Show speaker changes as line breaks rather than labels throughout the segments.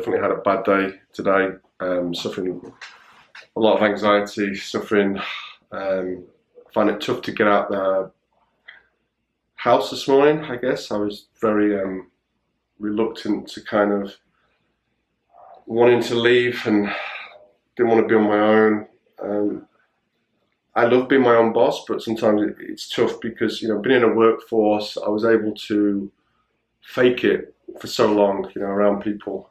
definitely had a bad day today, suffering a lot of anxiety, suffering, find it tough to get out the house this morning, I guess. I was very reluctant to kind of wanting to leave and didn't want to be on my own. I love being my own boss, but sometimes it's tough because, being in a workforce, I was able to fake it for so long, around people.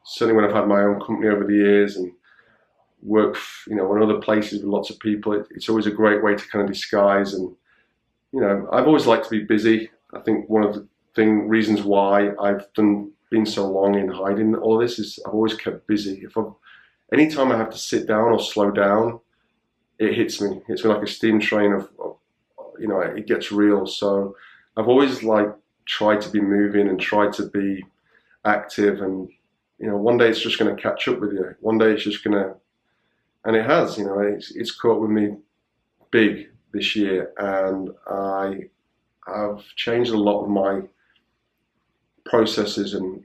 Certainly when I've had my own company over the years and work, in other places with lots of people, it's always a great way to kind of disguise. And, I've always liked to be busy. I think one of the reasons why I've been so long in hiding all this is I've always kept busy. Anytime I have to sit down or slow down, it hits me like a steam train of it gets real. So I've always tried to be moving and tried to be active, and one day it's just going to catch up with you. One day it's just going to, and it has, it's caught with me big this year, and I have changed a lot of my processes, and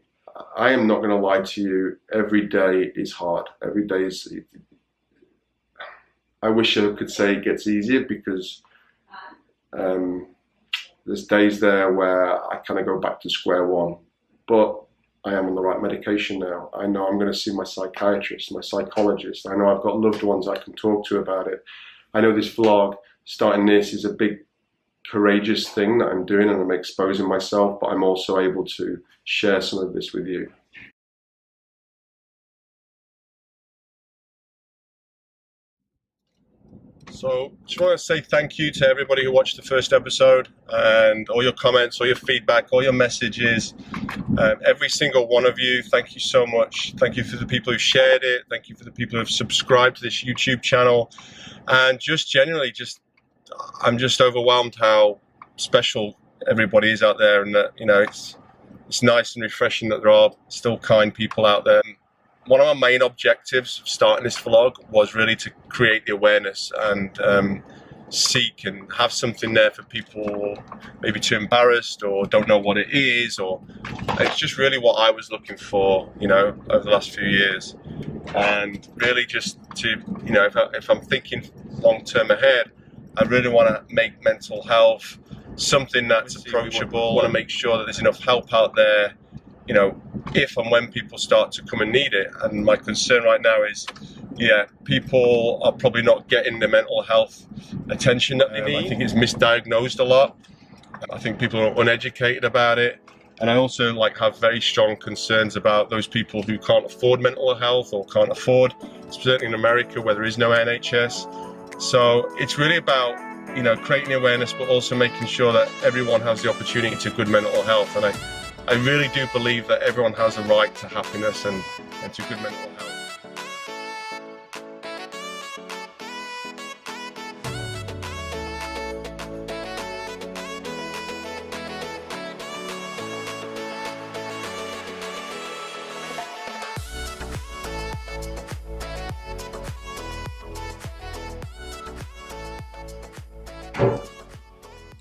I am not going to lie to you, every day is hard. Every day is, I wish I could say it gets easier, because there's days there where I kind of go back to square one, but I am on the right medication now. I know I'm going to see my psychiatrist, my psychologist. I know I've got loved ones I can talk to about it. I know this vlog, starting this, is a big, courageous thing that I'm doing, and I'm exposing myself, but I'm also able to share some of this with you. So just want to say thank you to everybody who watched the first episode, and all your comments, all your feedback, all your messages, every single one of you. Thank you so much. Thank you for the people who shared it. Thank you for the people who have subscribed to this YouTube channel. And just genuinely, I'm just overwhelmed how special everybody is out there, and that, it's nice and refreshing that there are still kind people out there. One of my main objectives of starting this vlog was really to create the awareness and seek and have something there for people maybe too embarrassed or don't know what it is, or it's just really what I was looking for, over the last few years. And really just to, if I'm thinking long term ahead, I really want to make mental health something that's approachable. I want to make sure that there's enough help out there, if and when people start to come and need it. And my concern right now is, people are probably not getting the mental health attention that they need. I think it's misdiagnosed a lot. I think people are uneducated about it. And I also have very strong concerns about those people who can't afford mental health or can't afford, certainly in America where there is no NHS. So it's really about, creating awareness, but also making sure that everyone has the opportunity to good mental health. And I really do believe that everyone has a right to happiness and to good mental health.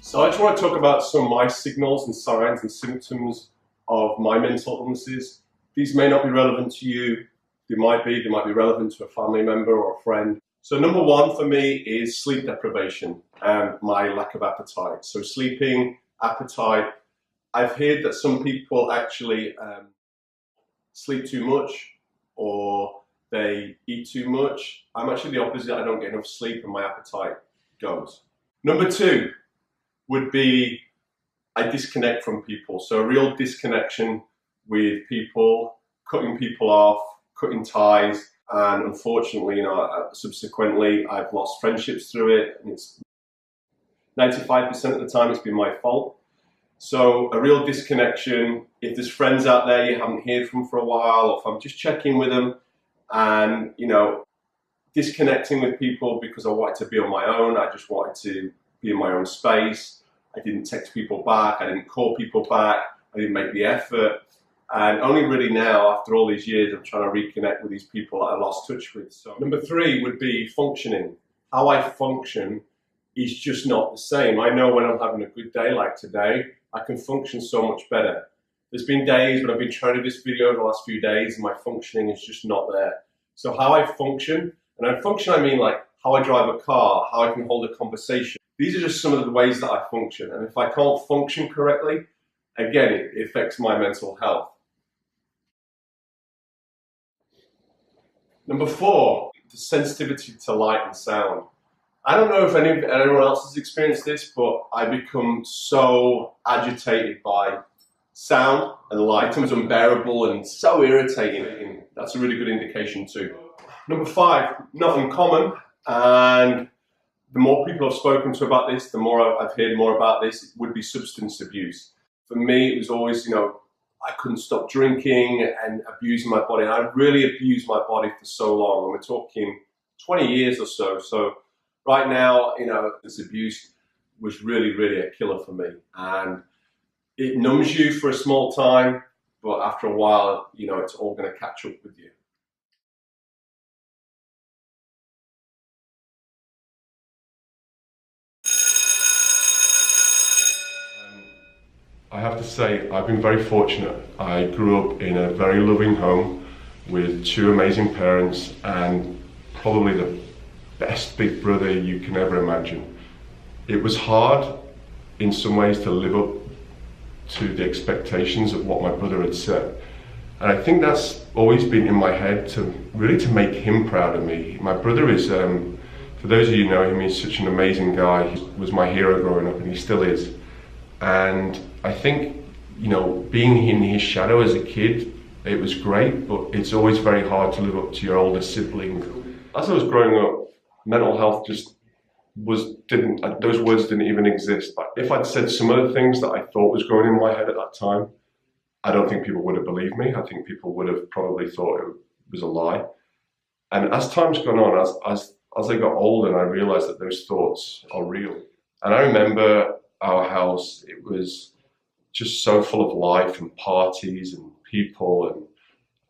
So I just want to talk about some of my signals and signs and symptoms of my mental illnesses. These may not be relevant to you. They might be relevant to a family member or a friend. So number one for me is sleep deprivation and my lack of appetite. So sleeping, appetite. I've heard that some people actually sleep too much or they eat too much. I'm actually the opposite. I don't get enough sleep and my appetite goes. Number two would be I disconnect from people. So a real disconnection with people, cutting people off, cutting ties, and unfortunately, subsequently, I've lost friendships through it. And it's 95% of the time it's been my fault. So a real disconnection. If there's friends out there you haven't heard from for a while, or if I'm just checking with them, and disconnecting with people because I wanted to be on my own. I just wanted to be in my own space. I didn't text people back, I didn't call people back, I didn't make the effort. And only really now, after all these years, I'm trying to reconnect with these people that I lost touch with. So number three would be functioning. How I function is just not the same. I know when I'm having a good day like today, I can function so much better. There's been days when I've been trying to do this video over the last few days and my functioning is just not there. So how I function, and by function I mean like how I drive a car, how I can hold a conversation. These are just some of the ways that I function. And if I can't function correctly, again, it affects my mental health. Number 4, the sensitivity to light and sound. I don't know if anyone else has experienced this, but I become so agitated by sound and light. It becomes unbearable and so irritating. And that's a really good indication too. Number 5, not uncommon, and the more people I've spoken to about this, the more I've heard more about this, would be substance abuse. For me, it was always, I couldn't stop drinking and abusing my body. And I really abused my body for so long. And we're talking 20 years or so. So right now, this abuse was really, really a killer for me. And it numbs you for a small time, but after a while, it's all going to catch up with you. I have to say, I've been very fortunate. I grew up in a very loving home with 2 amazing parents and probably the best big brother you can ever imagine. It was hard in some ways to live up to the expectations of what my brother had set. And I think that's always been in my head to make him proud of me. My brother is, for those of you who know him, he's such an amazing guy. He was my hero growing up and he still is. And I think, being in his shadow as a kid, it was great, but it's always very hard to live up to your older sibling. As I was growing up, mental health just those words didn't even exist. But if I'd said some of the things that I thought was going in my head at that time, I don't think people would have believed me. I think people would have probably thought it was a lie. And as time's gone on, as I got older, and I realized that those thoughts are real. And I remember our house, it was just so full of life and parties and people,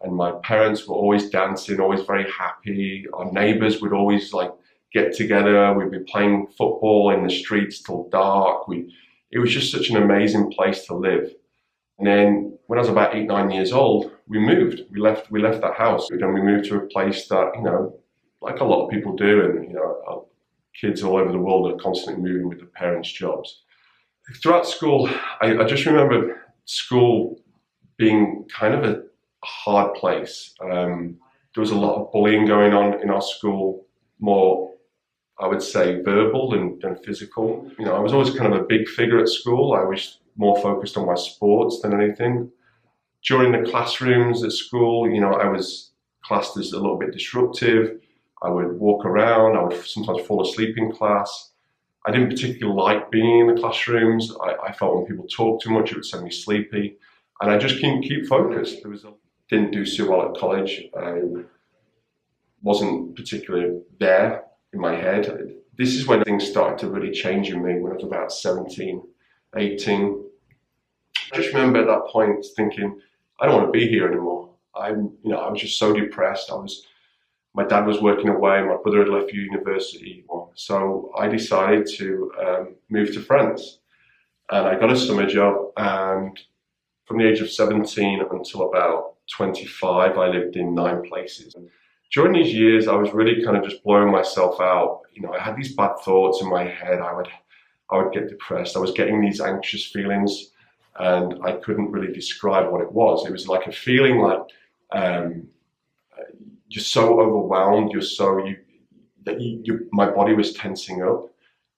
and my parents were always dancing, always very happy. Our neighbors would always get together. We'd be playing football in the streets till dark. It was just such an amazing place to live. And then when I was about 8, 9 years old, we moved. We left that house and we moved to a place that, like a lot of people do, and kids all over the world are constantly moving with their parents' jobs. Throughout school, I just remember school being kind of a hard place. There was a lot of bullying going on in our school, more, I would say, verbal than physical. I was always kind of a big figure at school. I was more focused on my sports than anything. During the classrooms at school, I was classed as a little bit disruptive. I would walk around, I would sometimes fall asleep in class. I didn't particularly like being in the classrooms. I felt when people talked too much, it would send me sleepy. And I just couldn't keep focused. Didn't do so well at college. I wasn't particularly there in my head. This is when things started to really change in me when I was about 17, 18. I just remember at that point thinking, I don't want to be here anymore. I was just so depressed. My dad was working away, my brother had left university. So I decided to move to France. And I got a summer job, and from the age of 17 until about 25, I lived in 9 places. And during these years, I was really kind of just blowing myself out. I had these bad thoughts in my head. I would get depressed. I was getting these anxious feelings, and I couldn't really describe what it was. It was like a feeling like you're so overwhelmed. My body was tensing up.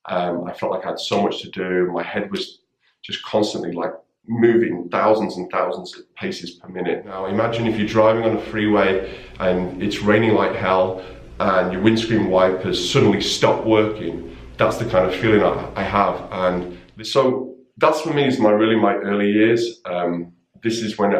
I felt like I had so much to do. My head was just constantly moving thousands and thousands of paces per minute. Now imagine if you're driving on a freeway and it's raining like hell and your windscreen wipers suddenly stop working. That's the kind of feeling I have. And so that's for me is my early years. This is when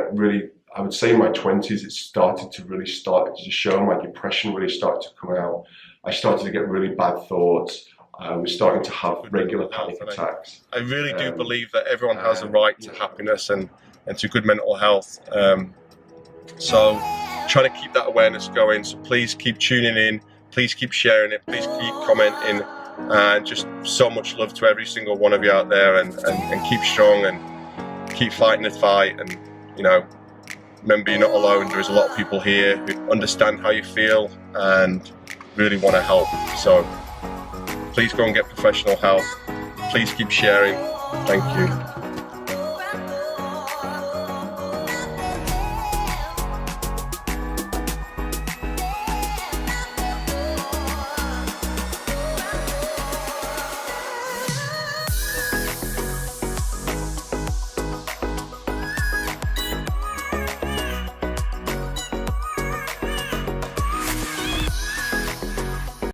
I would say in my 20s, it started to show. My depression really started to come out. I started to get really bad thoughts. I was starting to have regular panic attacks. I really do believe that everyone has a right to happiness and to good mental health. So trying to keep that awareness going. So please keep tuning in. Please keep sharing it. Please keep commenting. And just so much love to every single one of you out there. And keep strong and keep fighting the fight. And you know, remember you're not alone. There is a lot of people here who understand how you feel and really want to help. So please go and get professional help. Please keep sharing. Thank you.